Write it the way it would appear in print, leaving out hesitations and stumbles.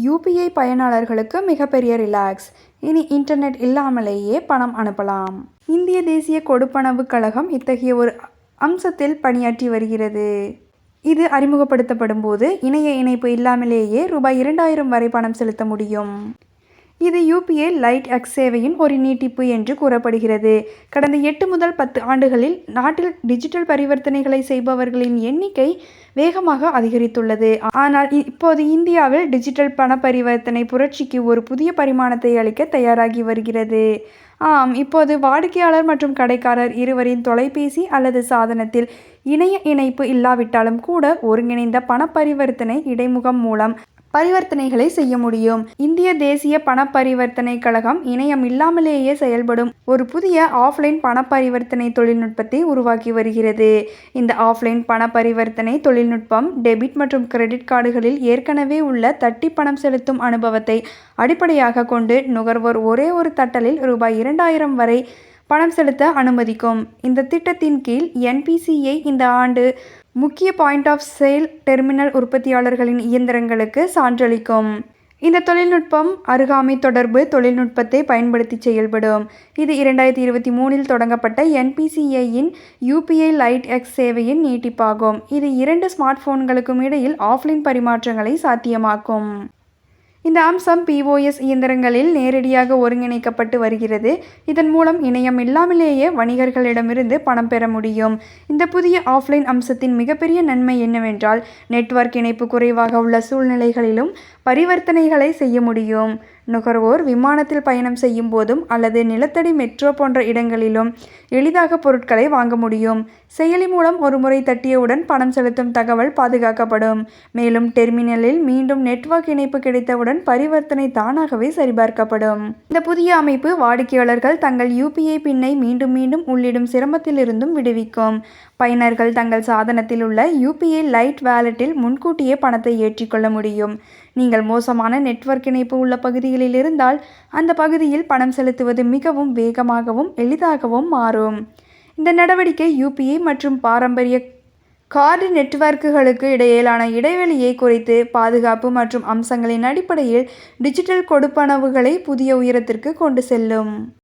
UPI பயனாளர்களுக்கு மிகப்பெரிய relax. இனி இன்டர்நெட் இல்லாமலேயே பணம் அனுப்பலாம். இந்திய தேசிய கொடுப்பனவு கழகம் இத்தகைய ஒரு அம்சத்தில் பணியாற்றி வருகிறது. இது அறிமுகப்படுத்தப்படும் போது இணைய இணைப்பு இல்லாமலேயே ரூபாய் 2000 வரை பணம் செலுத்த முடியும். இது யூபிஐ லைட் எக்ஸ் சேவையின் ஒரு நீட்டிப்பு என்று கூறப்படுகிறது. கடந்த 8 முதல் 10 ஆண்டுகளில் நாட்டில் டிஜிட்டல் பரிவர்த்தனைகளை செய்பவர்களின் எண்ணிக்கை வேகமாக அதிகரித்துள்ளது. ஆனால் இப்போது இந்தியாவில் டிஜிட்டல் பண பரிவர்த்தனை புரட்சிக்கு ஒரு புதிய பரிமாணத்தை அளிக்க தயாராகி வருகிறது. இப்போது வாடிக்கையாளர் மற்றும் கடைக்காரர் இருவரின் தொலைபேசி அல்லது சாதனத்தில் இணைய இணைப்பு இல்லாவிட்டாலும் கூட ஒருங்கிணைந்த பண பரிவர்த்தனை இடைமுகம் மூலம் பரிவர்த்தனைகளை செய்ய முடியும். இந்திய தேசிய பண பரிவர்த்தனை கழகம் இணையம் இல்லாமலேயே செயல்படும் ஒரு புதிய ஆஃப்லைன் பண பரிவர்த்தனை தொழில்நுட்பத்தை உருவாக்கி வருகிறது. இந்த ஆஃப்லைன் பண பரிவர்த்தனை தொழில்நுட்பம் டெபிட் மற்றும் கிரெடிட் கார்டுகளில் ஏற்கனவே உள்ள தட்டி பணம் செலுத்தும் அனுபவத்தை அடிப்படையாக கொண்டு நுகர்வோர் ஒரே ஒரு தட்டலில் ரூபாய் 2000 வரை பணம் செலுத்த அனுமதிக்கும். இந்த திட்டத்தின் கீழ் என்பிசிஐ இந்த ஆண்டு முக்கிய பாயிண்ட் ஆஃப் சேல் டெர்மினல் உற்பத்தியாளர்களின் இயந்திரங்களுக்கு சான்றளிக்கும். இந்த தொழில்நுட்பம் அருகாமை தொடர்பு தொழில்நுட்பத்தை பயன்படுத்தி செயல்படும். இது 2023 தொடங்கப்பட்ட என்பிசிஐயின் யூபிஐ லைட் எக்ஸ் சேவையின் நீட்டிப்பாகும். இது 2 ஸ்மார்ட் போன்களுக்கும் இடையில் ஆஃப்லைன் பரிமாற்றங்களை சாத்தியமாக்கும். இந்த அம்சம் பிஓஎஸ் இயந்திரங்களில் நேரடியாக ஒருங்கிணைக்கப்பட்டு வருகிறது. இதன் மூலம் இணையம் இல்லாமலேயே வணிகர்களிடமிருந்து பணம் பெற முடியும். இந்த புதிய ஆஃப்லைன் அம்சத்தின் மிகப்பெரிய நன்மை என்னவென்றால், நெட்வொர்க் இணைப்பு குறைவாக உள்ள சூழ்நிலைகளிலும் பரிவர்த்தனைகளை செய்ய முடியும். நுகர்வோர் விமானத்தில் பயணம் செய்யும் போதும் அல்லது நிலத்தடி மெட்ரோ போன்ற இடங்களிலும் எளிதாக பொருட்களை வாங்க முடியும். செயலி மூலம் ஒரு முறை தட்டியவுடன் பணம் செலுத்தும் தகவல் பாதுகாக்கப்படும். மேலும் டெர்மினலில் மீண்டும் நெட்வொர்க் இணைப்பு கிடைத்தவுடன் பரிவர்த்தனை தானாகவே சரிபார்க்கப்படும். இந்த புதிய அமைப்பு வாடிக்கையாளர்கள் தங்கள் யூபிஐ பின்னை மீண்டும் மீண்டும் உள்ளிடும் சிரமத்திலிருந்தும் விடுவிக்கும். பயனர்கள் தங்கள் சாதனத்தில் உள்ள யூபிஐ லைட் வாலெட்டில் முன்கூட்டியே பணத்தை ஏற்றிக்கொள்ள முடியும். நீங்கள் மோசமான நெட்வொர்க் இணைப்பு உள்ள பகுதிகளில் இருந்தால் அந்த பகுதியில் பணம் செலுத்துவது மிகவும் வேகமாகவும் எளிதாகவும் மாறும். இந்த நடவடிக்கை யூபிஐ மற்றும் பாரம்பரிய கார்டு நெட்வொர்க்குகளுக்கு இடையிலான இடைவெளியை குறைத்து பாதுகாப்பு மற்றும் அம்சங்களின் அடிப்படையில் டிஜிட்டல் கொடுப்பனவுகளை புதிய உயரத்திற்கு கொண்டு செல்லும்.